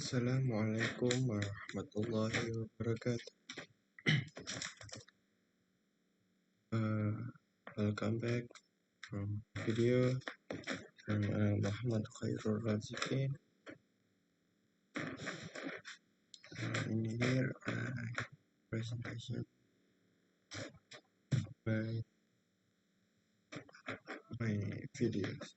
Assalamualaikum warahmatullahi wabarakatuh. Welcome back from video from Mochammad Choirurroziqin. In here, presentation by my videos.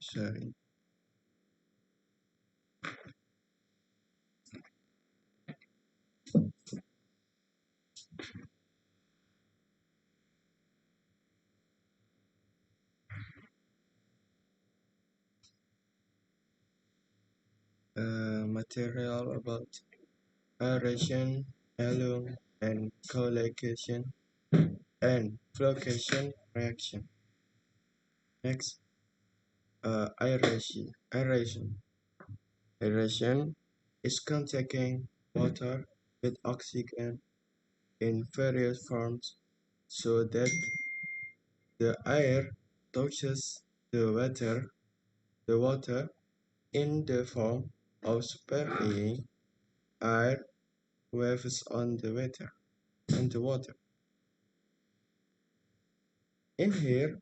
Sorry. Material about aeration, alum, and coagulation and flocation reaction. Next, aeration. Aeration is contacting water with oxygen in various forms so that the air touches the water in the form of spraying air waves on the water. In here,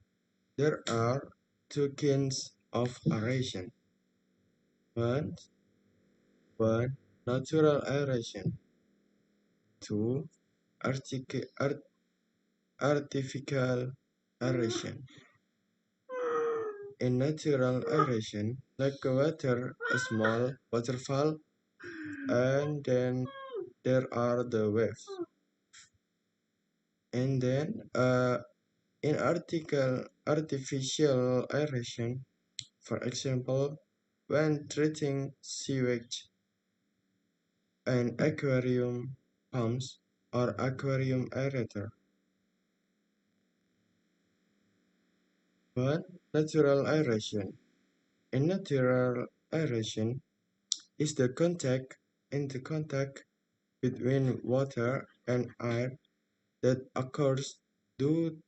there are two kinds of aeration. One, natural aeration. Two, artificial aeration. In natural aeration, like a small waterfall, and then there are the waves. And then in artificial aeration, for example, when treating sewage and aquarium pumps or aquarium aerator. But natural aeration. In natural aeration is the contact between water and air that occurs due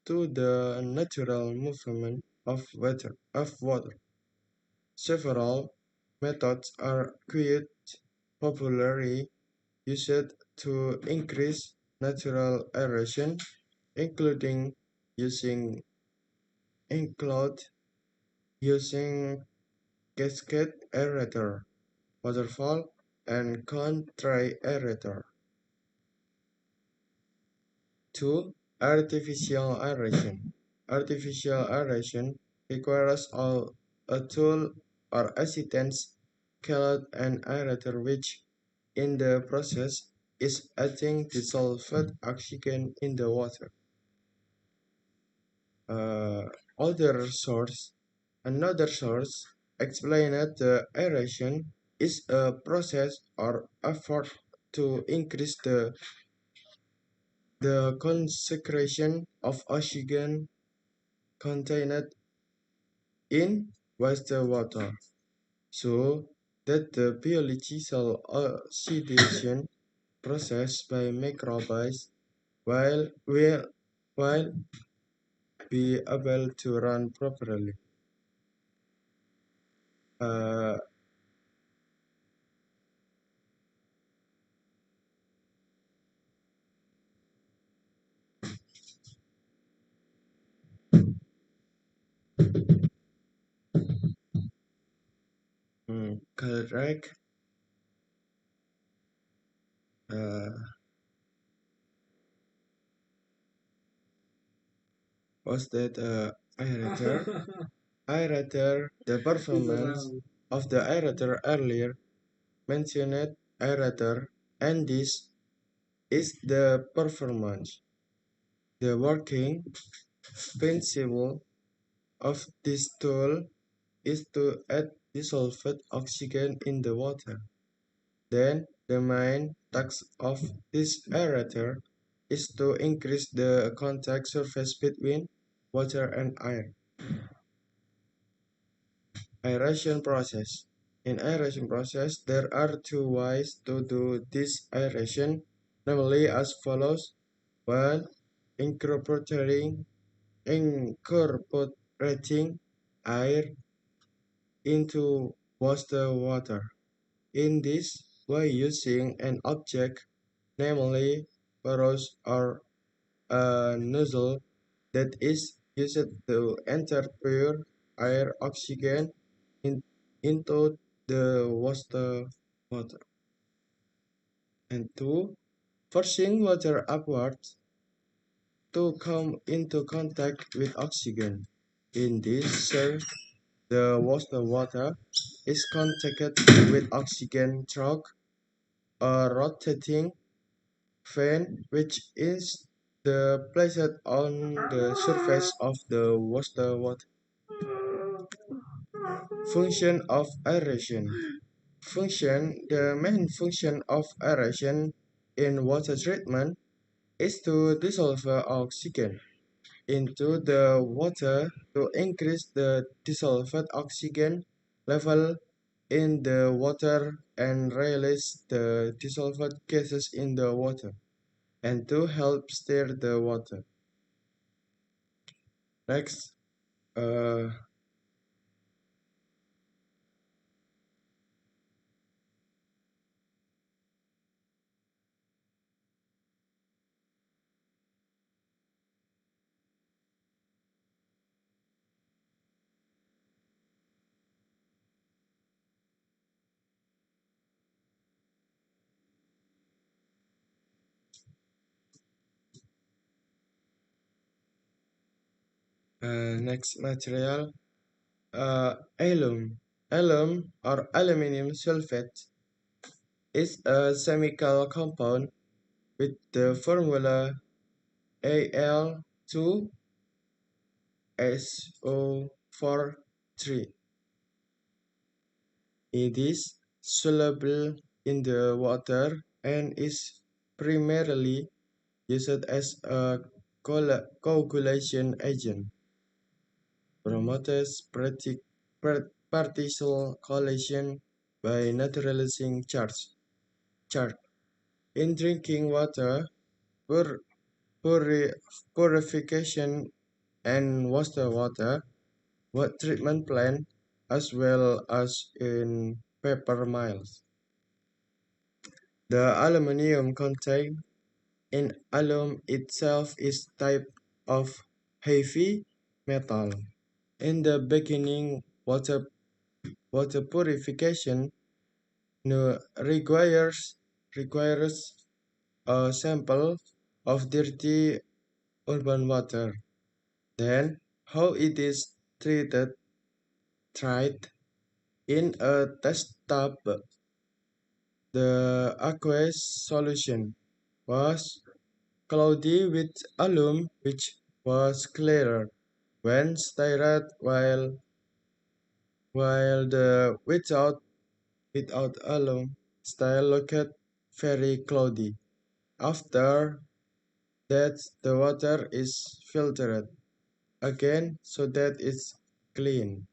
to the natural movement of water. Several methods are quite popularly used to increase natural aeration, including using cascade aerator, waterfall, and cone tray aerator. 2. Artificial aeration. Artificial aeration requires a tool or assistance called an aerator, which in the process is adding dissolved oxygen in the water. Another source explained that the aeration is a process or effort to increase the concentration of oxygen contained in wastewater, so that the biological oxidation process by microbes will be able to run properly. Uh, Correct. Was that aerator? Aerator, the performance of the aerator earlier mentioned aerator, and this is the performance. The working principle of this tool is to add dissolved oxygen in the water. Then the main task of this aerator is to increase the contact surface between water and air. Aeration process. In aeration process, there are two ways to do this aeration, namely as follows. One, incorporating air into water. In this way, using an object, namely porous or a nozzle that is used to enter pure air oxygen in, into the water. And two, forcing water upwards to come into contact with oxygen. In this case, the water is contacted with oxygen through a rotating fan which is the placed on the surface of the water. Function of aeration. The main function of aeration in water treatment is to dissolve oxygen into the water to increase the dissolved oxygen level in the water and release the dissolved gases in the water, and to help stir the water. Next, uh, next material, alum. Alum or aluminum sulfate is a chemical compound with the formula Al2SO43. It is soluble in the water and is primarily used as a coagulation agent, promotes partial coagulation by neutralizing charge. In drinking water, pur- puri- purification and water treatment plant, as well as in paper mills. The aluminium contained in alum itself is type of heavy metal. In the beginning, water purification requires a sample of dirty urban water. Then, how it is tried in a test tub. The aqueous solution was cloudy with alum, which was clearer when stirred, while the without alum style looked very cloudy. After that, the water is filtered again so that it's clean.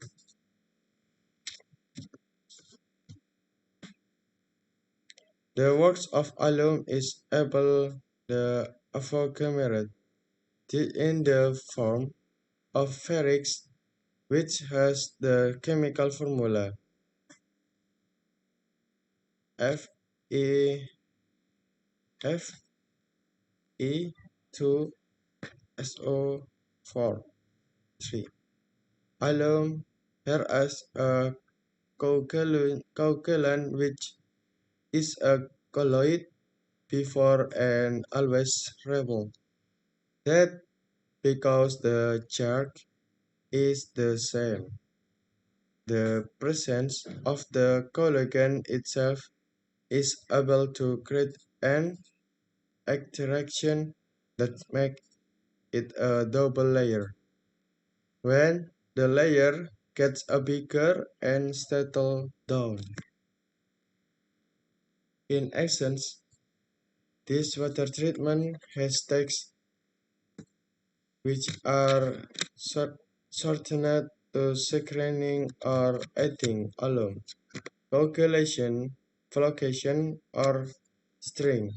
The works of alum is able the aforementioned in the form of ferrix, which has the chemical formula Fe Fe2SO4 3. Alum here as a coagulant which is a colloid before and always rebel. That because the charge is the same. The presence of the collagen itself is able to create an interaction that makes it a double layer. When the layer gets a bigger and settle down. In essence, this water treatment has steps which are shortened to screening or adding alum, calculation, flocation, or string.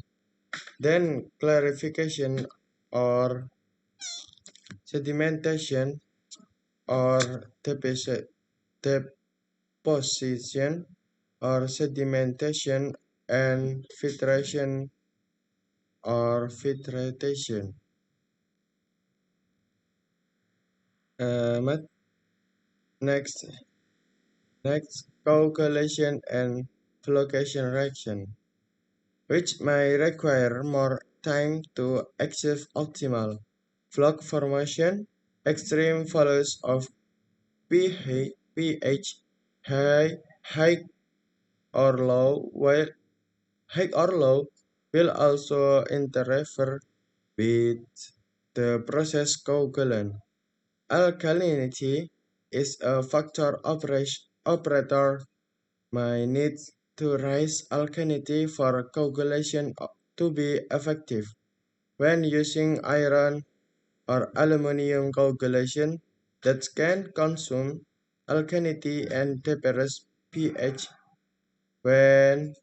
Then clarification or sedimentation or deposition or sedimentation and filtration or filtration. But next, next coagulation and flocation reaction, which may require more time to achieve optimal floc formation. Extreme values of pH high, high or low, while high or low will also interfere with the process coagulant. Alkalinity is a factor operator may need to raise alkalinity for coagulation to be effective. When using iron or aluminum coagulation that can consume alkalinity and depress pH when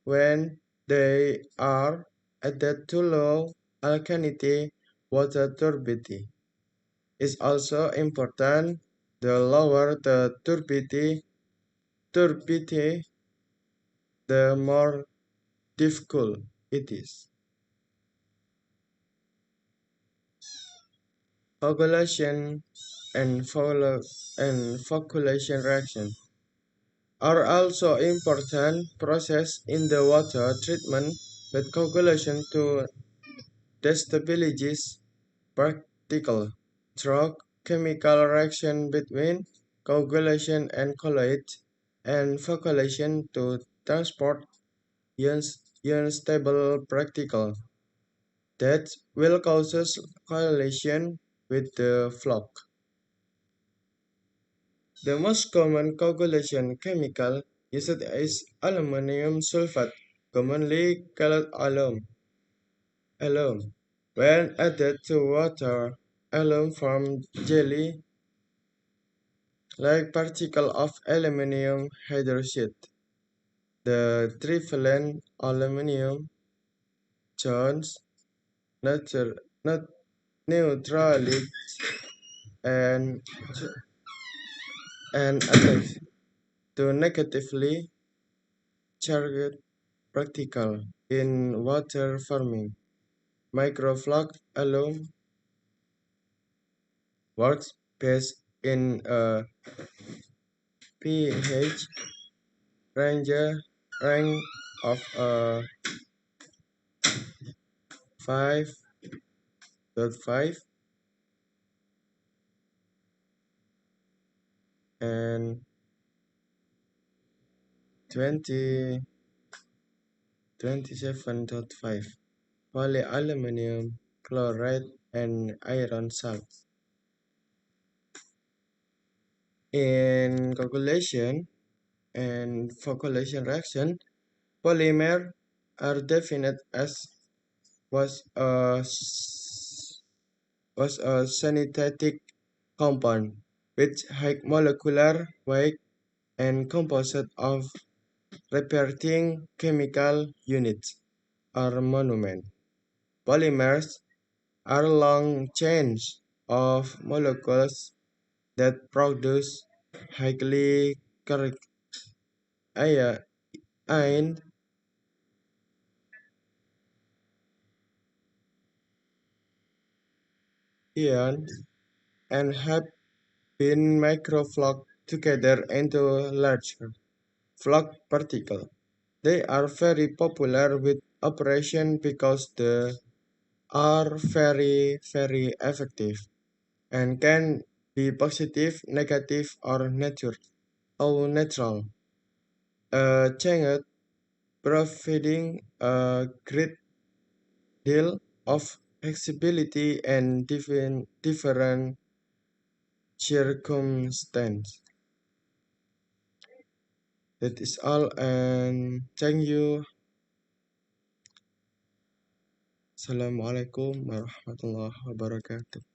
when they are added to low alkalinity water turbidity is also important. The lower the turbidity, the more difficult it is. Coagulation and flocculation reaction are also important process in the water treatment with coagulation to destabilize particle through chemical reaction between coagulation and colloid and flocculation to transport unstable particle that will cause coagulation with the floc. The most common coagulation chemical used is aluminum sulfate, commonly called alum. Alum. When added to water, alum forms jelly like particles of aluminum hydroxide. The trivalent aluminum bonds neutral, neutrality and, and attach to negatively charged particle in water forming. Microfloc alum works best in a pH range, range of 5.5 and 20, 27.5 polyaluminum chloride and iron salts. In coagulation and flocculation reaction, polymer are defined as was a was a synthetic compound with high molecular weight and composite of repeating chemical units or monomer. Polymers are long chains of molecules that produce highly correct ion ions and have been microflocked together into larger flock particles. They are very popular with operation because they are very effective and can be positive, negative, or neutral. Changed providing a great deal of flexibility and different circumstances. That is all, and thank you. Assalamualaikum warahmatullahi wabarakatuh.